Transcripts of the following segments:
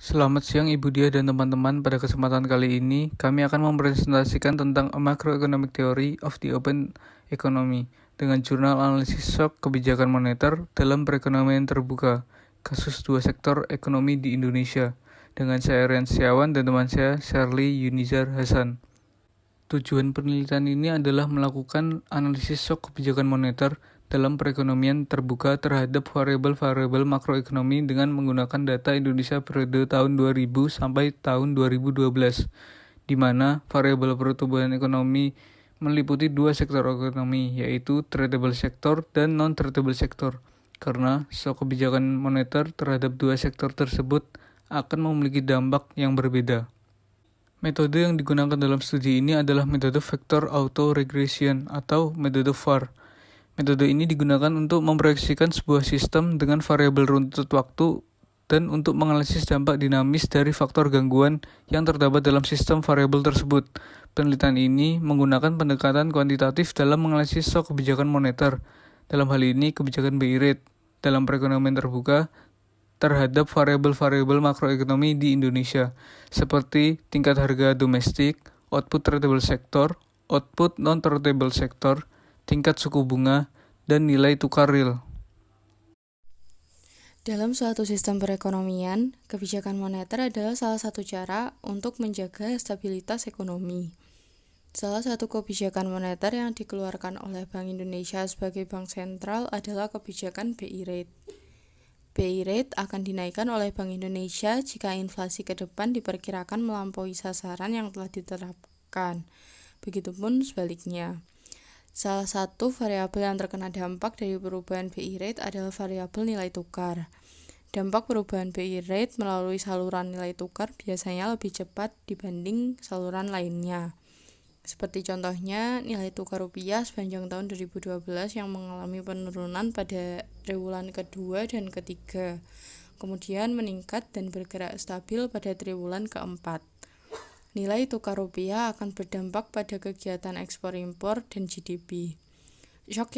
Selamat siang Ibu Dia dan teman-teman. Pada kesempatan kali ini, kami akan mempresentasikan tentang A Macroeconomic Theory of the Open Economy dengan jurnal analisis shock kebijakan moneter dalam perekonomian terbuka, kasus dua sektor ekonomi di Indonesia, dengan saya Rian Setiawan dan teman saya Shirley Yunizar Hasan. Tujuan penelitian ini adalah melakukan analisis shock kebijakan moneter dalam perekonomian terbuka terhadap variabel-variabel makroekonomi dengan menggunakan data Indonesia periode tahun 2000 sampai tahun 2012, di mana variabel pertumbuhan ekonomi meliputi dua sektor ekonomi, yaitu tradable sector dan non-tradable sector. Karena shock kebijakan moneter terhadap dua sektor tersebut akan memiliki dampak yang berbeda. Metode yang digunakan dalam studi ini adalah metode Vector Autoregression atau metode VAR. Metode ini digunakan untuk memproyeksikan sebuah sistem dengan variabel runtut waktu dan untuk menganalisis dampak dinamis dari faktor gangguan yang terdapat dalam sistem variabel tersebut. Penelitian ini menggunakan pendekatan kuantitatif dalam menganalisis shock kebijakan moneter. Dalam hal ini, kebijakan BI rate dalam perekonomian terbuka terhadap variabel-variabel makroekonomi di Indonesia, seperti tingkat harga domestik, output tradable sector, output non-tradable sector, tingkat suku bunga, dan nilai tukar real. Dalam suatu sistem perekonomian, kebijakan moneter adalah salah satu cara untuk menjaga stabilitas ekonomi. Salah satu kebijakan moneter yang dikeluarkan oleh Bank Indonesia sebagai bank sentral adalah kebijakan BI rate. BI rate akan dinaikkan oleh Bank Indonesia jika inflasi ke depan diperkirakan melampaui sasaran yang telah ditetapkan. Begitupun sebaliknya. Salah satu variabel yang terkena dampak dari perubahan BI rate adalah variabel nilai tukar. Dampak perubahan BI rate melalui saluran nilai tukar biasanya lebih cepat dibanding saluran lainnya. Seperti contohnya nilai tukar rupiah sepanjang tahun 2012 yang mengalami penurunan pada triwulan kedua dan ketiga, kemudian meningkat dan bergerak stabil pada triwulan keempat. Nilai tukar rupiah akan berdampak pada kegiatan ekspor-impor dan GDP. Shock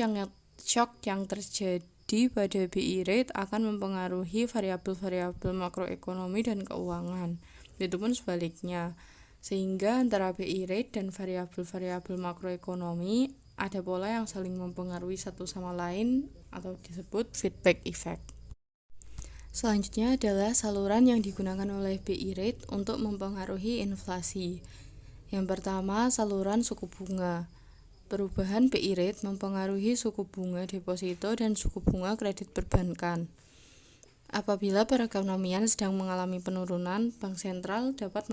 yang terjadi pada BI rate akan mempengaruhi variabel-variabel makroekonomi dan keuangan. Begitupun sebaliknya. Sehingga antara BI rate dan variabel-variabel makroekonomi ada pola yang saling mempengaruhi satu sama lain atau disebut feedback effect. Selanjutnya adalah saluran yang digunakan oleh BI rate untuk mempengaruhi inflasi. Yang pertama, saluran suku bunga. Perubahan BI rate mempengaruhi suku bunga deposito dan suku bunga kredit perbankan. Apabila perekonomian sedang mengalami penurunan, bank sentral dapat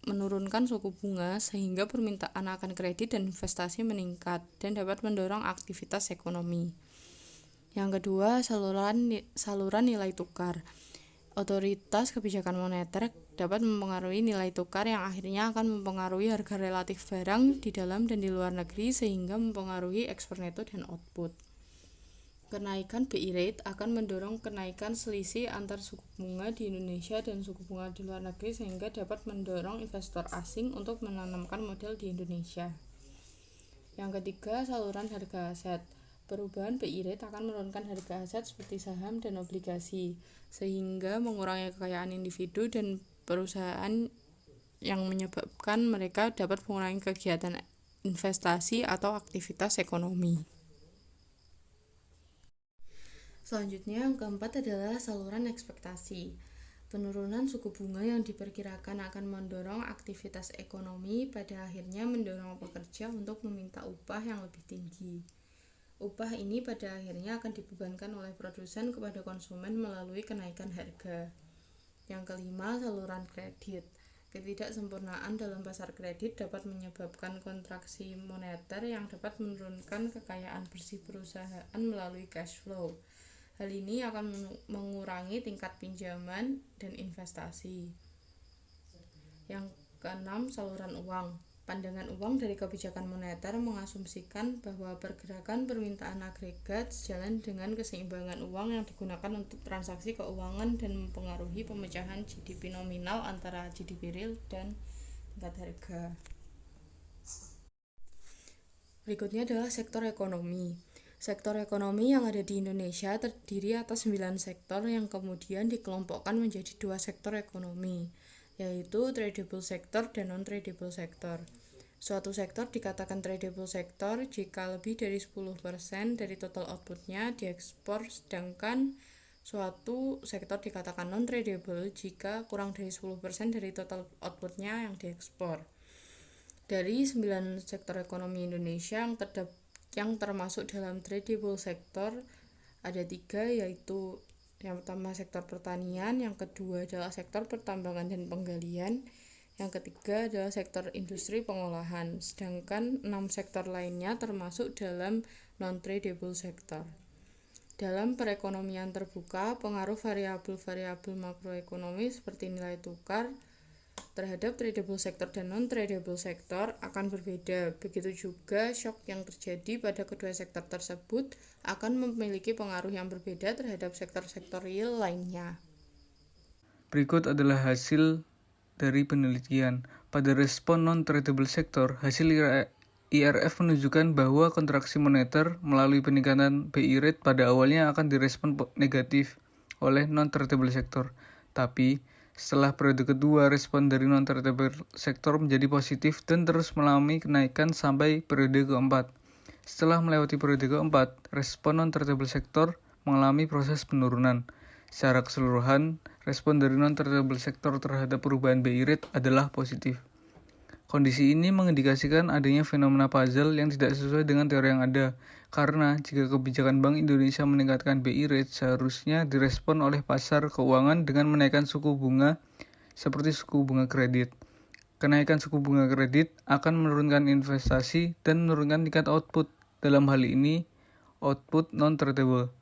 menurunkan suku bunga sehingga permintaan akan kredit dan investasi meningkat dan dapat mendorong aktivitas ekonomi. Yang kedua, saluran nilai tukar. Otoritas kebijakan moneter dapat mempengaruhi nilai tukar yang akhirnya akan mempengaruhi harga relatif barang di dalam dan di luar negeri sehingga mempengaruhi ekspor neto dan output. Kenaikan BI rate akan mendorong kenaikan selisih antar suku bunga di Indonesia dan suku bunga di luar negeri sehingga dapat mendorong investor asing untuk menanamkan modal di Indonesia. Yang ketiga, saluran harga aset. Perubahan BI rate akan menurunkan harga aset seperti saham dan obligasi sehingga mengurangi kekayaan individu dan perusahaan yang menyebabkan mereka dapat mengurangi kegiatan investasi atau aktivitas ekonomi. Selanjutnya, yang keempat adalah saluran ekspektasi. Penurunan suku bunga yang diperkirakan akan mendorong aktivitas ekonomi pada akhirnya mendorong pekerja untuk meminta upah yang lebih tinggi. Upah ini pada akhirnya akan dibebankan oleh produsen kepada konsumen melalui kenaikan harga. Yang kelima, saluran kredit. Ketidaksempurnaan dalam pasar kredit dapat menyebabkan kontraksi moneter yang dapat menurunkan kekayaan bersih perusahaan melalui cash flow. Hal ini akan mengurangi tingkat pinjaman dan investasi. Yang keenam, saluran uang. Pandangan uang dari kebijakan moneter mengasumsikan bahwa pergerakan permintaan agregat sejalan dengan keseimbangan uang yang digunakan untuk transaksi keuangan dan mempengaruhi pemecahan GDP nominal antara GDP real dan tingkat harga. Berikutnya adalah sektor ekonomi. Sektor ekonomi yang ada di Indonesia terdiri atas 9 sektor yang kemudian dikelompokkan menjadi 2 sektor ekonomi, yaitu tradable sector dan non-tradable sector. Suatu sektor dikatakan tradable sector jika lebih dari 10% dari total outputnya diekspor, sedangkan suatu sektor dikatakan non-tradable jika kurang dari 10% dari total outputnya yang diekspor. Dari 9 sektor ekonomi Indonesia yang termasuk dalam tradable sector ada 3, yaitu yang pertama sektor pertanian, yang kedua adalah sektor pertambangan dan penggalian, yang ketiga adalah sektor industri pengolahan, sedangkan 6 sektor lainnya termasuk dalam non-tradable sector. Dalam perekonomian terbuka, pengaruh variabel-variabel makroekonomi seperti nilai tukar terhadap tradable sector dan non-tradable sector akan berbeda. Begitu juga shock yang terjadi pada kedua sektor tersebut akan memiliki pengaruh yang berbeda terhadap sektor-sektor real lainnya. Berikut adalah hasil dari penelitian. Pada respon non-tradable sector, hasil IRF menunjukkan bahwa kontraksi moneter melalui peningkatan BI rate pada awalnya akan direspon negatif oleh non-tradable sector. Tapi, setelah periode kedua, respon dari non-tradable sector menjadi positif dan terus mengalami kenaikan sampai periode keempat. Setelah melewati periode keempat, respon non-tradable sector mengalami proses penurunan. Secara keseluruhan, respon dari non-tradable sector terhadap perubahan BI rate adalah positif. Kondisi ini mengindikasikan adanya fenomena puzzle yang tidak sesuai dengan teori yang ada, karena jika kebijakan Bank Indonesia meningkatkan BI rate seharusnya direspon oleh pasar keuangan dengan menaikkan suku bunga seperti suku bunga kredit. Kenaikan suku bunga kredit akan menurunkan investasi dan menurunkan tingkat output, dalam hal ini output non-tradable.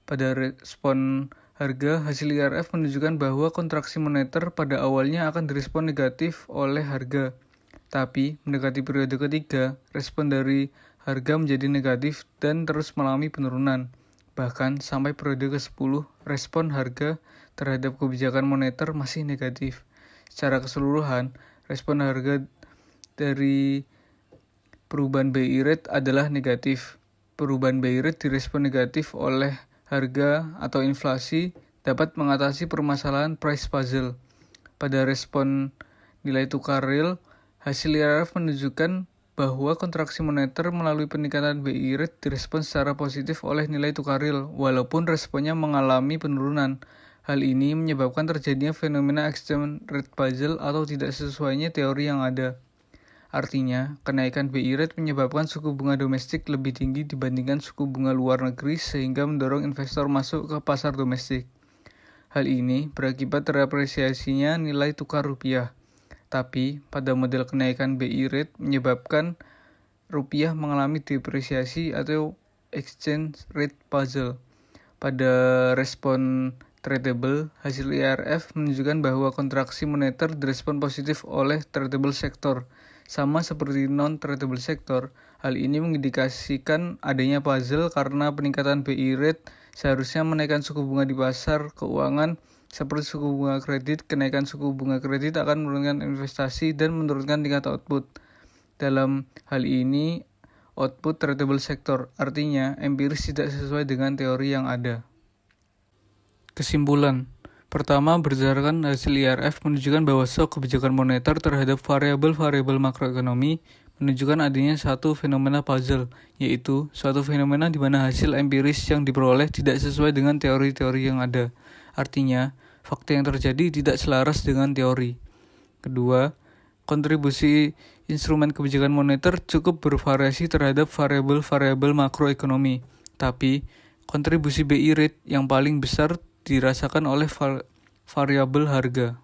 Pada respon harga, hasil IRF menunjukkan bahwa kontraksi moneter pada awalnya akan direspon negatif oleh harga. Tapi, mendekati periode ketiga, respon dari harga menjadi negatif dan terus mengalami penurunan. Bahkan, sampai periode ke-10, respon harga terhadap kebijakan moneter masih negatif. Secara keseluruhan, respon harga dari perubahan BI rate adalah negatif. Perubahan BI rate direspon negatif oleh harga atau inflasi dapat mengatasi permasalahan price puzzle. Pada respon nilai tukar real, hasil IRF menunjukkan bahwa kontraksi moneter melalui peningkatan BI rate direspon secara positif oleh nilai tukar real, walaupun responnya mengalami penurunan. Hal ini menyebabkan terjadinya fenomena exchange rate puzzle atau tidak sesuainya teori yang ada. Artinya, kenaikan BI rate menyebabkan suku bunga domestik lebih tinggi dibandingkan suku bunga luar negeri sehingga mendorong investor masuk ke pasar domestik. Hal ini berakibat terapresiasinya nilai tukar rupiah. Tapi, pada model kenaikan BI rate menyebabkan rupiah mengalami depresiasi atau exchange rate puzzle. Pada respon tradable, hasil IRF menunjukkan bahwa kontraksi moneter direspon positif oleh tradable sector. Sama seperti non-tradable sector, hal ini mengindikasikan adanya puzzle karena peningkatan BI rate seharusnya menaikkan suku bunga di pasar keuangan seperti suku bunga kredit. Kenaikan suku bunga kredit akan menurunkan investasi dan menurunkan tingkat output. Dalam hal ini, output tradable sector, artinya empiris tidak sesuai dengan teori yang ada. Kesimpulan. Pertama, berdasarkan hasil IRF menunjukkan bahwa shock kebijakan moneter terhadap variabel-variabel makroekonomi menunjukkan adanya satu fenomena puzzle, yaitu suatu fenomena di mana hasil empiris yang diperoleh tidak sesuai dengan teori-teori yang ada. Artinya, fakta yang terjadi tidak selaras dengan teori. Kedua, kontribusi instrumen kebijakan moneter cukup bervariasi terhadap variabel-variabel makroekonomi, tapi kontribusi BI rate yang paling besar dirasakan oleh variabel harga.